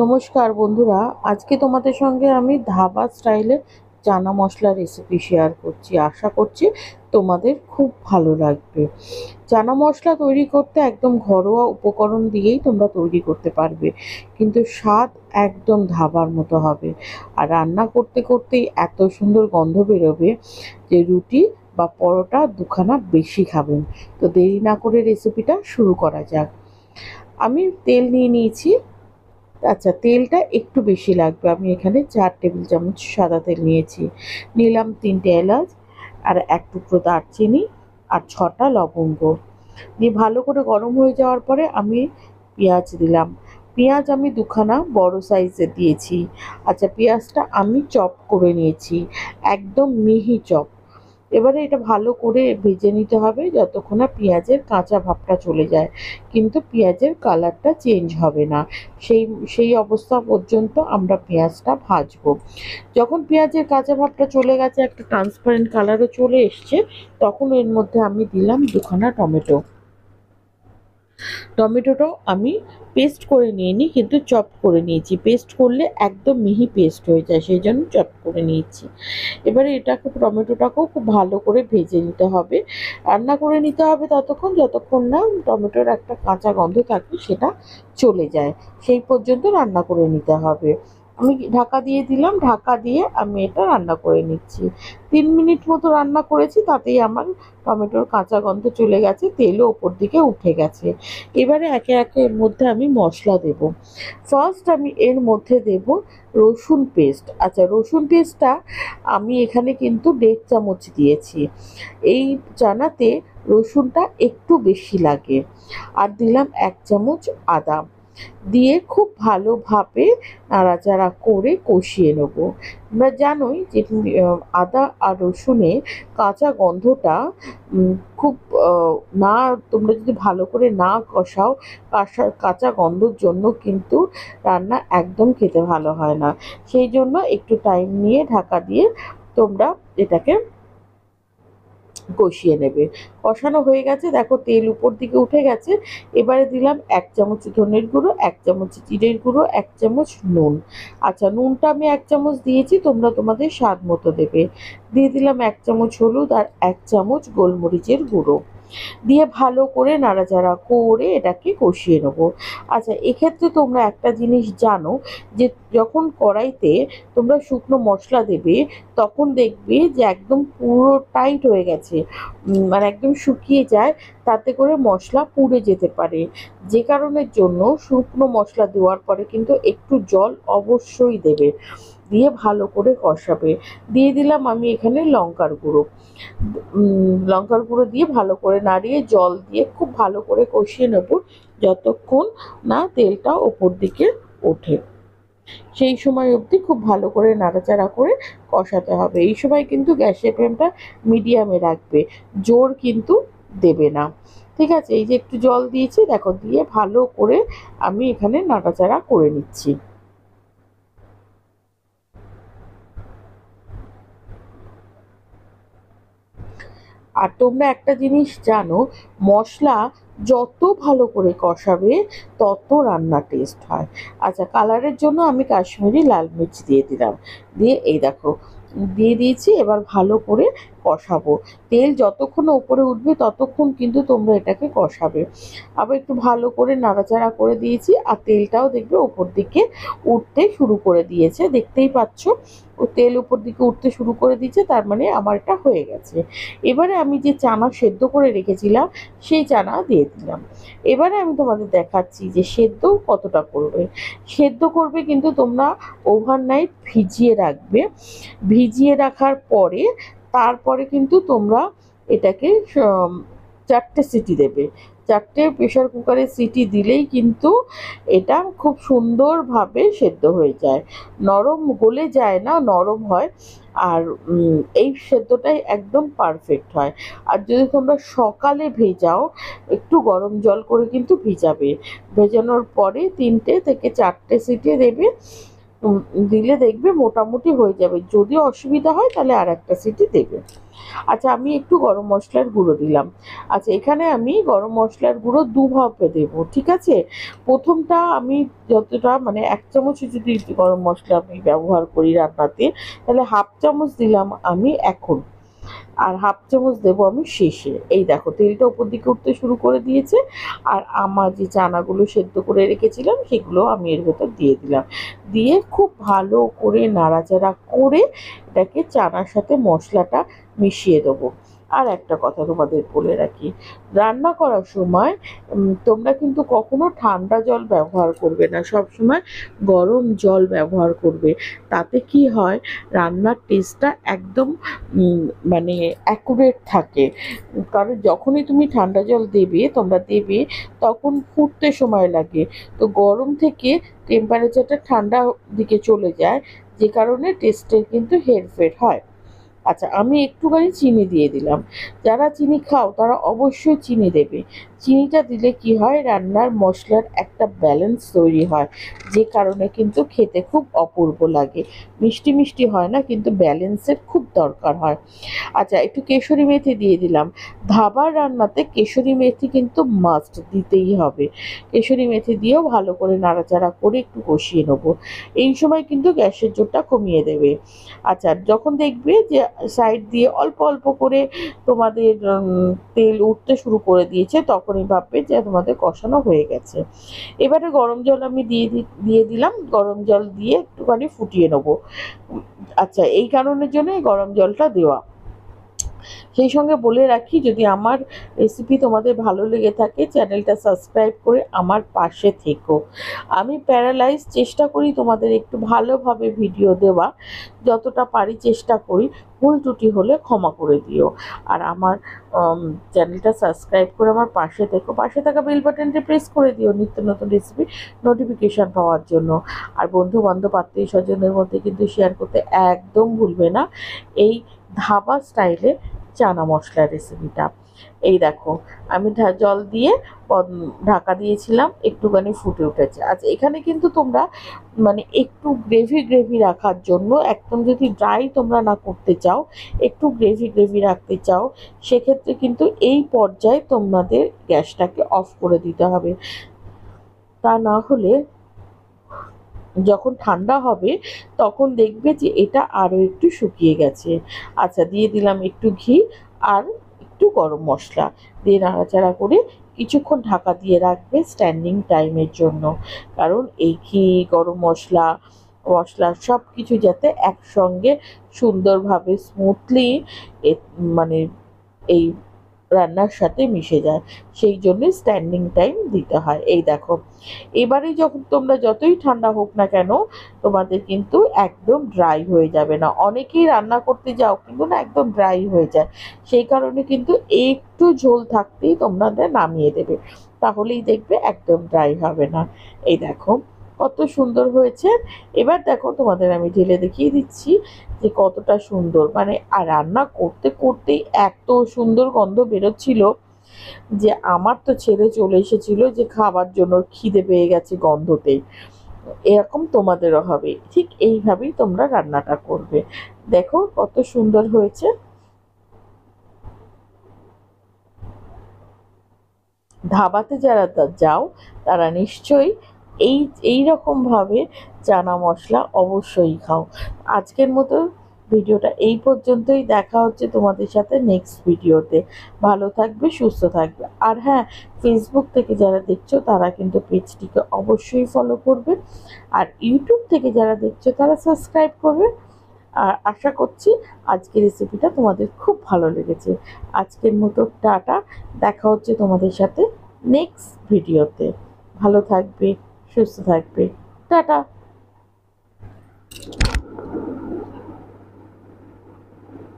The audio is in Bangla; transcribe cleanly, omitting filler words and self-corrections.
নমস্কার বন্ধুরা, আজকে তোমাদের সঙ্গে আমি ধাবা স্টাইলে চানা মশলা রেসিপি শেয়ার করছি। আশা করছি তোমাদের খুব ভালো লাগবে। চানা মশলা তৈরি করতে একদম ঘরোয়া উপকরণ দিয়েই তোমরা তৈরি করতে পারবে, কিন্তু স্বাদ একদম ধাবার মতো হবে। আর রান্না করতে করতেই এত সুন্দর গন্ধ বেরোবে যে রুটি বা পরোটা দুখানা বেশি খাবেন। তো দেরি না করে রেসিপিটা শুরু করা যাক। আমি তেল নিয়ে নিয়েছি। আচ্ছা, তেলটা একটু বেশি লাগবে। আমি এখানে 4 টেবিল চামচ সাদা তেল নিয়েছি। নিলাম 3টে এলাচ আর 1 টুকরো দারচিনি আর 6টা লবঙ্গ। দিয়ে ভালো করে গরম হয়ে যাওয়ার পরে আমি পেঁয়াজ দিলাম। পেঁয়াজ আমি দুখানা বড় সাইজের দিয়েছি। আচ্ছা, পেঁয়াজটা আমি চপ করে নিয়েছি, একদম মিহি চপ। এবারে এটা ভালো করে ভেজে নিতে হবে যতক্ষণ না পেঁয়াজের কাঁচা ভাবটা চলে যায়, কিন্তু পেঁয়াজের কালারটা চেঞ্জ হবে না। সেই সেই অবস্থা পর্যন্ত আমরা পেঁয়াজটা ভাজবো। যখন পেঁয়াজের কাঁচা ভাবটা চলে গেছে, একটা ট্রান্সপারেন্ট কালারও চলে এসছে, তখন এর মধ্যে আমি দিলাম দুখানা টমেটো। টমেটোটাও আমি পেস্ট করে নিইনি, কিন্তু চপ করে নিয়েছি। পেস্ট করলে একদম মিহি পেস্ট হয়ে যায়, সেই জন্য চপ করে নিয়েছি। এবারে এটাকে, টমেটোটাকেও খুব ভালো করে ভেজে নিতে হবে। রান্না করে নিতে হবে ততক্ষণ যতক্ষণ না টমেটোর একটা কাঁচা গন্ধ থাকে সেটা চলে যায়, সেই পর্যন্ত রান্না করে নিতে হবে। আমি ঢাকা দিয়ে দিলাম, ঢাকা দিয়ে আমি এটা রান্না করে নিচ্ছি। 3 মিনিট মতো রান্না করেছি, তাতেই আমার টমেটোর কাঁচা গন্ধ চলে গেছে, তেলও ওপর দিকে উঠে গেছে। এবারে একে একে এর মধ্যে আমি মশলা দেব। ফার্স্ট আমি এর মধ্যে দেব রসুন পেস্ট। আচ্ছা, রসুন পেস্টটা আমি এখানে কিন্তু 1.5 চামচ দিয়েছি। এই চানাতে রসুনটা একটু বেশি লাগে। আর দিলাম 1 চামচ আদা। দিয়ে খুব ভালোভাবে নাড়াচাড়া করে কষিয়ে নেব। তোমরা জানোই যে আদা আর রসুনের কাঁচা গন্ধটা খুব না, তোমরা যদি ভালো করে না কষাও, কাঁচা গন্ধর জন্য কিন্তু রান্না একদম খেতে ভালো হয় না। সেই জন্য একটু টাইম নিয়ে ঢাকা দিয়ে তোমরা এটাকে কষিয়ে নেবে। কষানো হয়ে গেছে, দেখো তেল উপর দিকে উঠে গেছে। এবারে দিলাম 1 চামচ ধনের গুঁড়ো, 1 চামচ জিরের গুঁড়ো, 1 চামচ নুন। আচ্ছা, নুনটা আমি 1 চামচ দিয়েছি, তোমরা তোমাদের স্বাদ মতো দেবে। দিয়ে দিলাম 1 চামচ হলুদ আর 1 চামচ গোলমরিচের গুঁড়ো। দিয়ে ভালো করে নাড়াচাড়া করে এটাকে কষিয়ে নেব। আচ্ছা, এক্ষেত্রে তোমরা একটা জিনিস জানো, যে যখন কড়াইতে তোমরা শুকনো মশলা দেবে, তখন দেখবে যে একদম পুরো টাইট হয়ে গেছে, মানে একদম শুকিয়ে যায়, তাতে করে মশলা পুড়ে যেতে পারে। যে কারণের জন্য শুকনো মশলা দেওয়ার পরে কিন্তু একটু জল অবশ্যই দেবে। দিয়ে ভালো করে কষাবে। দিয়ে দিলাম আমি এখানে লঙ্কার গুঁড়ো। লঙ্কার গুঁড়ো দিয়ে ভালো করে নাড়িয়ে জল দিয়ে খুব ভালো করে কষিয়ে নেব, যতক্ষণ না তেলটা ওপর দিকে ওঠে। সেই সময় অবধি খুব ভালো করে নাড়াচাড়া করে কষাতে হবে। এই সময় কিন্তু গ্যাসের ফ্লেমটা মিডিয়ামে রাখবে, জোর কিন্তু দেবে না। ঠিক আছে, এই যে একটু জল দিয়েছি দেখো, দিয়ে ভালো করে আমি এখানে নাড়াচাড়া করে নিচ্ছি। আর তোমরা একটা জিনিস জানো, মশলা যত ভালো করে কষাবে তত রান্না টেস্ট হয়। আচ্ছা, কালারের জন্য আমি কাশ্মীরি লাল মির্চ দিয়ে দিলাম। দিয়ে এই দেখো, দিয়ে দিয়েছি। এবার ভালো করে কষাবো। তেল যতক্ষণ ওপরে উঠবে ততক্ষণ কিন্তু তোমরা এটাকে কষাবে। আবার একটু ভালো করে নাড়াচাড়া করে দিয়েছি, আর তেলটাও দেখবে ওপর দিকে উঠতে শুরু করে দিয়েছে, দেখতেই পাচ্ছ। ও তেল উপর দিকে উঠতে শুরু করে দিয়েছে, তার মানে আমার এটা হয়ে গেছে। এবারে আমি যে চানা সেদ্ধ করে রেখেছিলাম, সেই চানা দিয়ে দিলাম। এবারে আমি তোমাদের দেখাচ্ছি যে সেদ্ধ কতটা করবে। সেদ্ধ করবে কিন্তু তোমরা ওভারনাইট ভিজিয়ে রাখবে। ভিজিয়ে রাখার পরে তারপরে কিন্তু তোমরা এটাকে 4টে সিটি দেবে। 4টে প্রেশার কুকারে সিটি দিলেই কিন্তু এটা খুব সুন্দরভাবে সেদ্ধ হয়ে যায়। নরম গলে যায় না, নরম হয়। আর এই সেদ্ধটাই একদম পারফেক্ট হয়। আর যদি তোমরা সকালে ভেজাও, একটু গরম জল করে কিন্তু ভিজাবে। ভেজানোর পরে 3টে থেকে 4টে সিটি দেবে। দিলে দেখবে মোটামুটি হয়ে যাবে। যদি অসুবিধা হয় তাহলে আর একটা সিটি দেবে। আচ্ছা, আমি একটু গরম মশলার গুঁড়ো দিলাম। আচ্ছা, এখানে আমি গরম মশলার গুঁড়ো দুভাবে দেবো, ঠিক আছে? প্রথমটা আমি যতটা মানে ১ চামচ যদি গরম মশলা আমি ব্যবহার করি রান্নাতে, তাহলে হাফ চামচ দিলাম আমি এখন, আর হাফ চামচ দেবো আমি শেষে। এই দেখো তেলটা উপর দিকে উঠতে শুরু করে দিয়েছে। আর আমার যে চানাগুলো সেদ্ধ করে রেখেছিলাম সেগুলো আমি এর ভেতর দিয়ে দিলাম। দিয়ে খুব ভালো করে নাড়াচাড়া করে এটাকে চানার সাথে মশলাটা মিশিয়ে দেবো। আর একটা কথা তোমাদের বলে রাখি, রান্না করার সময় তোমরা কিন্তু কখনো ঠান্ডা জল ব্যবহার করবে না, সবসময় গরম জল ব্যবহার করবে। তাতে কি হয়, রান্নার টেস্টটা একদম মানে অ্যাকুরেট থাকে। কারণ যখনই তুমি ঠান্ডা জল দেবে তোমরা দেবে তখন ফুটতে সময় লাগে, তো গরম থেকে টেম্পারেচারটা ঠান্ডা দিকে চলে যায়, যে কারণে টেস্টের কিন্তু হেরফের হয়। আচ্ছা, আমি একটুখানি চিনি দিয়ে দিলাম। যারা চিনি খাও তারা অবশ্যই চিনি দেবে। চিনিটা দিলে কি হয়, রান্নার মশলার একটা ব্যালেন্স তৈরি হয়, যে কারণে কিন্তু খেতে খুব অপূর্ব লাগে। মিষ্টি মিষ্টি হয় না, কিন্তু ব্যালেন্সের খুব দরকার হয়। আচ্ছা, একটু কেশরি মেথি দিয়ে দিলাম। ধাবার রান্নাতে কেশরি মেথি কিন্তু মাস্ট দিতেই হবে। কেশরি মেথি দিয়েও ভালো করে নাড়াচাড়া করে একটু কষিয়ে নেবো। এই সময় কিন্তু গ্যাসের জোরটা কমিয়ে দেবে। আচ্ছা, যখন দেখবে যে সাইড দিয়ে অল্প অল্প করে তোমাদের তেল উঠতে শুরু করে দিয়েছে, তখনই ভাববে যে তোমাদের কষানো হয়ে গেছে। এবারে গরম জল আমি দিয়ে দিলাম। গরম জল দিয়ে একটুখানি ফুটিয়ে নেবো। আচ্ছা, এই কারণের জন্যই গরম জলটা দেওয়া। সেই সঙ্গে বলে রাখি, যদি আমার রেসিপি তোমাদের ভালো লেগে থাকে চ্যানেলটা সাবস্ক্রাইব করে আমার পাশে থেকো। আমি প্যারালাইজ চেষ্টা করি তোমাদের একটু ভালোভাবে ভিডিও দেওয়া, যতটা পারি চেষ্টা করি। ভুল ত্রুটি হলে ক্ষমা করে দিও। আর আমার চ্যানেলটা সাবস্ক্রাইব করে আমার পাশে থেকো। পাশে থাকা বেল বাটনটি প্রেস করে দিও নিত্য নতুন রেসিপি নোটিফিকেশান পাওয়ার জন্য। আর বন্ধু বান্ধব আত্মীয় স্বজনের মধ্যে কিন্তু শেয়ার করতে একদম ভুলবে না এই ধাবা স্টাইলে চানা মশলা রেসিপিটা। এই দেখো, আমি জল দিয়ে ঢাকা দিয়েছিলাম, একটুখানি ফুটে উঠেছে। আচ্ছা, এখানে কিন্তু তোমরা মানে একটু গ্রেভি গ্রেভি রাখার জন্য, একদম যদি ড্রাই তোমরা না করতে চাও, একটু গ্রেভি গ্রেভি রাখতে চাও, সেক্ষেত্রে কিন্তু এই পর্যায়ে তোমাদের গ্যাসটাকে অফ করে দিতে হবে। তা না হলে যখন ঠান্ডা হবে তখন দেখবে যে এটা আরও একটু শুকিয়ে গেছে। আচ্ছা, দিয়ে দিলাম একটু ঘি আর একটু গরম মশলা দিয়ে নাড়াচাড়া করে কিছুক্ষণ ঢাকা দিয়ে রাখবে স্ট্যান্ডিং টাইমের জন্য। কারণ এই ঘি গরম মশলা সব কিছু যাতে একসঙ্গে সুন্দরভাবে স্মুথলি মানে এই রান্নার সাথে মিশে যায়, সেই জন্যে স্ট্যান্ডিং টাইম দিতে হয়। এই দেখো, এবারে যখন তোমরা যতই ঠান্ডা হোক না কেন তোমাদের কিন্তু একদম ড্রাই হয়ে যাবে না। অনেকেই রান্না করতে যাও কিন্তু না একদম ড্রাই হয়ে যায়, সেই কারণে কিন্তু একটু ঝোল থাকতেই তোমাদের নামিয়ে দেবে, তাহলেই দেখবে একদম ড্রাই হবে না। এই দেখো কত সুন্দর হয়েছে। এবার দেখো তোমাদের আমি ঢেলে দেখিয়ে দিচ্ছি যে কতটা সুন্দর, মানে আর রান্না করতে করতেই এত সুন্দর গন্ধ বেরোচ্ছিল যে আমার তো ছেলে চলে এসেছিল যে খাবার জন্য, খিদে পেয়ে গেছে গন্ধতেই। এরকম তোমাদেরও হবে, ঠিক এইভাবেই তোমরা রান্নাটা করবে। দেখো কত সুন্দর হয়েছে। ধাবাতে যারা যাও তারা নিশ্চয়ই এই রকমভাবে চানা মশলা অবশ্যই খাও। আজকের মতো ভিডিওটা এই পর্যন্তই। দেখা হচ্ছে তোমাদের সাথে নেক্সট ভিডিওতে। ভালো থাকবে, সুস্থ থাকবে। আর হ্যাঁ, ফেসবুক থেকে যারা দেখছো তারা কিন্তু পেজটিকে অবশ্যই ফলো করবে, আর ইউটিউব থেকে যারা দেখছো তারা সাবস্ক্রাইব করবে। আর আশা করছি আজকের রেসিপিটা তোমাদের খুব ভালো লেগেছে। আজকের মতো টাটা, দেখা হচ্ছে তোমাদের সাথে নেক্সট ভিডিওতে। ভালো থাকবে, সুস্থ থাকবে, টাটা।